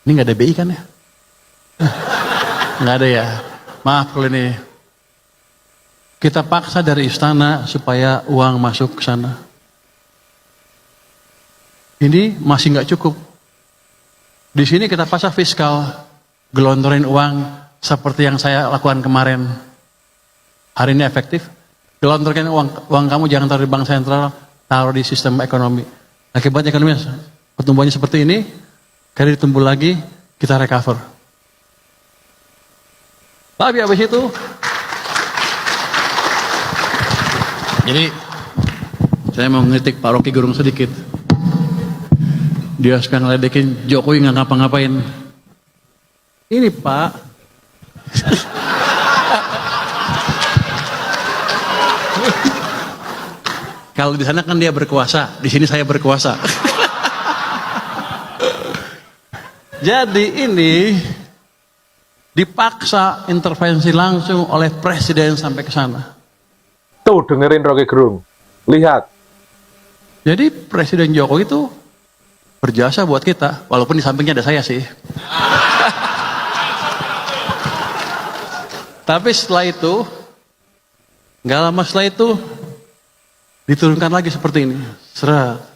Ini nggak ada BI kan ya? Nggak ada ya? Maaf kalau ini. Kita paksa dari istana supaya uang masuk ke sana. Ini masih nggak cukup. Di sini kita paksa fiskal, gelontorin uang seperti yang saya lakukan kemarin. Hari ini efektif. Gelontorkan uang kamu jangan taruh di bank sentral, taruh di sistem ekonomi. Akibatnya ekonomi pertumbuhannya seperti ini, kredit tumbuh lagi, kita recover. Tapi habis itu, jadi saya mau ngeritik Pak Rocky Gerung sedikit. Dia sekarang ngeledekin Jokowi nggak ngapa-ngapain. Ini Pak, kalau di sana kan dia berkuasa, di sini saya berkuasa. Jadi ini dipaksa intervensi langsung oleh presiden sampai ke sana. Tuh dengerin Rocky Gerung, lihat. Jadi Presiden Jokowi itu berjasa buat kita, walaupun di sampingnya ada saya sih. Tapi setelah itu, nggak lama setelah itu, diturunkan lagi seperti ini. Seret.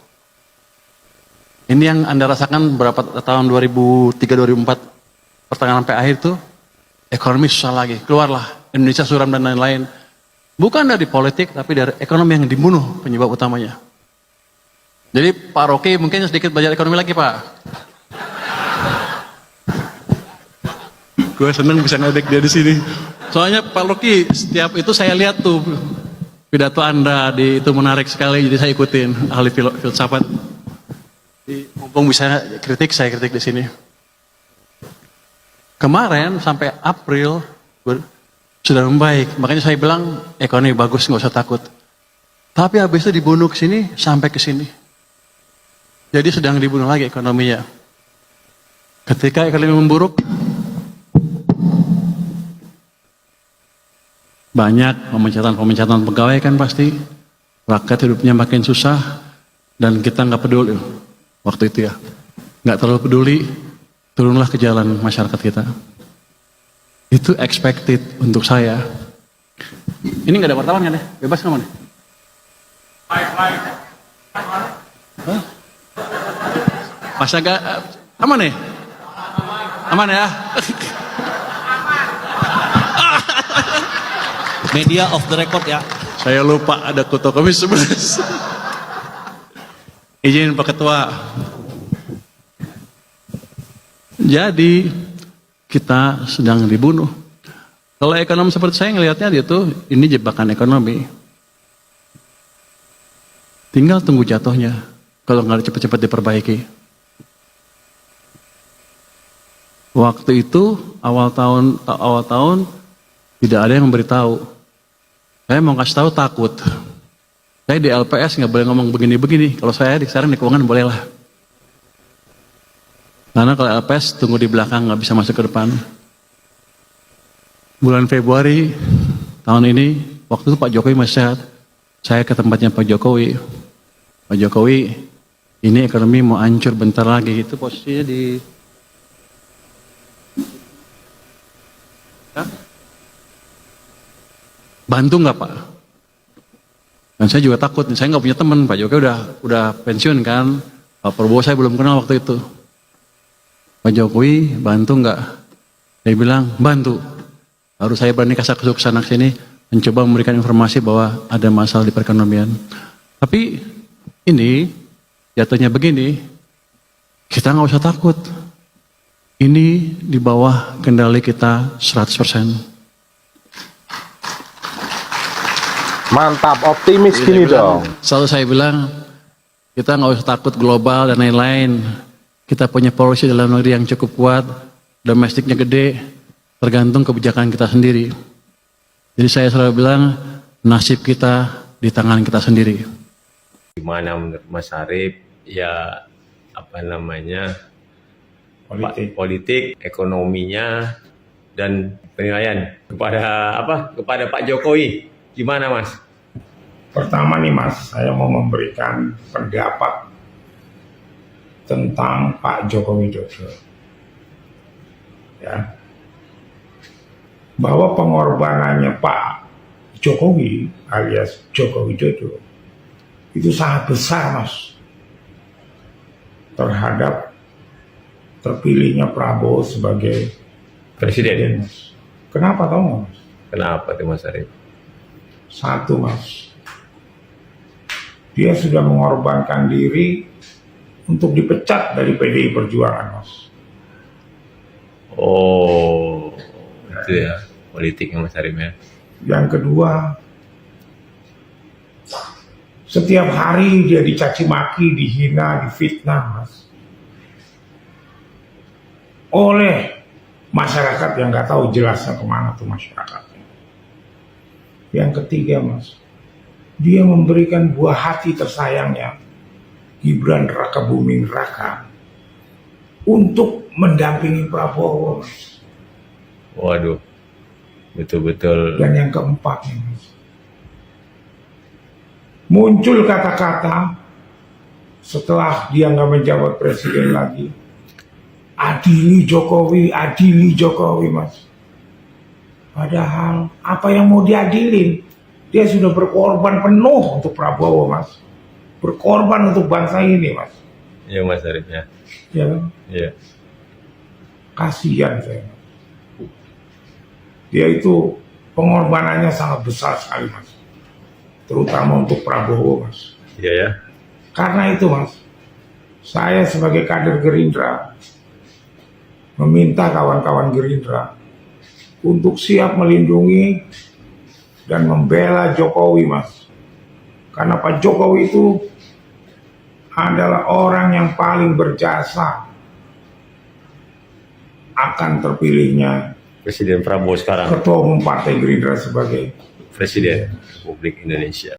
Ini yang Anda rasakan berapa tahun 2003-2004, pertengahan sampai akhir itu, ekonomi susah lagi. Keluarlah Indonesia suram dan lain-lain. Bukan dari politik, tapi dari ekonomi yang dibunuh penyebab utamanya. Jadi Pak Rocky mungkin sedikit belajar ekonomi lagi Pak. Gue seneng bisa ngedek dia di sini. Soalnya Pak Rocky setiap itu saya lihat tuh pidato Anda itu menarik sekali, jadi saya ikutin ahli filsafat. Mumpung bisa kritik, saya kritik di sini. Kemarin sampai April sudah membaik, makanya saya bilang ekonomi bagus, nggak usah takut. Tapi habis itu dibunuh ke sini sampai ke sini. Jadi sedang dibunuh lagi ekonominya. Ketika ekonomi memburuk, banyak pemecatan pegawai kan pasti, rakyat hidupnya makin susah, dan kita nggak peduli waktu itu ya, nggak terlalu peduli, turunlah ke jalan masyarakat kita. Itu expected untuk saya. Ini nggak ada wartawan kan ya? Bebas nggak nih? Mas agak aman nih? Aman ya? Media off the record ya. Saya lupa ada Kuto Komis 11. Izin Pak Ketua. Jadi kita sedang dibunuh. Kalau ekonom seperti saya ngelihatnya dia tuh ini jebakan ekonomi. Tinggal tunggu jatuhnya. Kalau nggak cepat-cepat diperbaiki. Waktu itu awal tahun tidak ada yang memberitahu. Saya mau kasih tahu takut. Saya di LPS nggak boleh ngomong begini-begini. Kalau saya sekarang di keuangan boleh lah. Karena kalau LPS tunggu di belakang nggak bisa masuk ke depan. Bulan Februari tahun ini, waktu itu Pak Jokowi masih sehat. Saya ke tempatnya Pak Jokowi. Pak Jokowi, ini ekonomi mau hancur bentar lagi. Itu posisinya di bantu nggak Pak? Dan saya juga takut, saya nggak punya teman. Pak Jokowi udah pensiun kan. Pak Prabowo saya belum kenal waktu itu. Pak Jokowi bantu nggak? Dia bilang bantu. Harus saya berani kasak-kusuk sana sini, mencoba memberikan informasi bahwa ada masalah di perekonomian. Tapi ini jatuhnya begini, kita nggak usah takut. Ini di bawah kendali kita 100%. Mantap, optimis gini dong. Selalu saya bilang, kita nggak usah takut global dan lain-lain. Kita punya policy dalam negeri yang cukup kuat, domestiknya gede, tergantung kebijakan kita sendiri. Jadi saya selalu bilang, nasib kita di tangan kita sendiri. Gimana menurut Mas Arief, ya apa namanya, politik, ekonominya, dan penilaian kepada Pak Jokowi, gimana Mas? Pertama nih Mas, saya mau memberikan pendapat tentang Pak Joko Widodo. ya, bahwa pengorbanannya Pak Jokowi alias Joko Widodo itu sangat besar, Mas, terhadap terpilihnya Prabowo sebagai Presiden. Mas. Kenapa tahu nggak, Mas? Kenapa tuh Mas Arief? Satu, Mas, dia sudah mengorbankan diri untuk dipecat dari PDI Perjuangan, Mas. Oh, itu ya politiknya Mas Arief ya. Yang kedua, setiap hari dia dicaci maki, dihina, difitnah, Mas, oleh masyarakat yang nggak tahu jelasnya kemana tuh masyarakatnya. Yang ketiga, Mas, dia memberikan buah hati tersayangnya Gibran Raka Buming Raka untuk mendampingi Prabowo, Mas. Waduh, betul-betul. Dan yang keempat, Mas, muncul kata-kata setelah dia nggak menjabat presiden lagi, adili Jokowi, Mas. Padahal apa yang mau diadilin? Dia sudah berkorban penuh untuk Prabowo, Mas. Berkorban untuk bangsa ini, Mas. Iya Mas Arief ya. Ya kan? Iya. Kasihan saya. Dia itu pengorbanannya sangat besar sekali, Mas. Terutama untuk Prabowo, Mas. Iya ya. Karena itu, Mas, saya sebagai kader Gerindra meminta kawan-kawan Gerindra untuk siap melindungi dan membela Jokowi, Mas. Karena Pak Jokowi itu adalah orang yang paling berjasa akan terpilihnya Presiden Prabowo sekarang Ketua Umum Partai Gerindra sebagai Presiden Republik Indonesia.